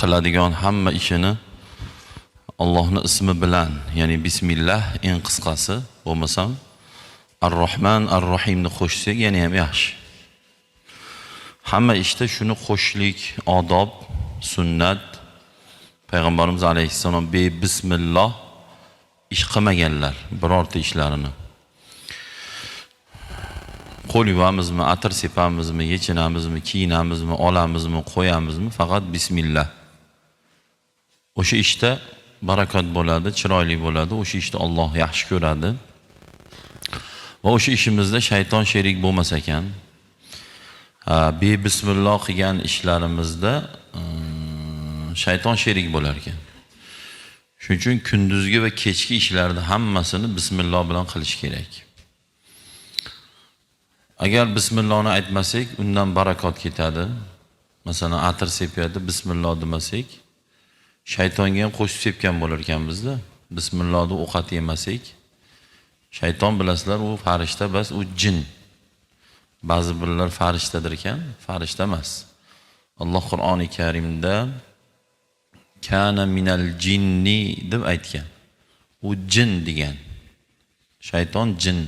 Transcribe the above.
qiladigan hamma ishini Allohning ismi bilan, ya'ni bismillah eng qisqasi, bo'lmasam Ar-Rahman Ar-Rahimni qo'shsak yana ham yaxshi. Hamma ishda shuni qo'shlik, odob, sunnat. Payg'ambarimiz alayhissalom bismillah ish qilmaganlar birorta ishlarini. Qo'l yuvamizmi, atir sepamizmi, yechinamizmi, kiyinamizmi, olamizmi, qo'yamizmi, faqat bismillah. O'sha ishda barakat bo'ladi, chiroyli bo'ladi, o'sha ishda Alloh yaxshi ko'radi. Va o'sha ishimizda shayton sherik bo'lmas ekan. Bismillah qilgan ishlarimizda shayton sherik bo'lar ekan. Shuning uchun kunduzgi va kechki ishlarda hammasini bismillah bilan qilish kerak. Agar bismillahni aytmasak, undan barakat ketadi. Masalan, atir sepyapti, bismillah demasak, shaytonga ham qo'shib sepgan bo'lar ekanmizda. Bismillahni ovqat yemasak, shayton bilasizlar, u farishta bas, u jin. Ba'zi birlar farishtadir ekan, farishta emas. Alloh Qur'oni Karimda kana minal jinni deb aytgan. U jin degan. Shayton jin.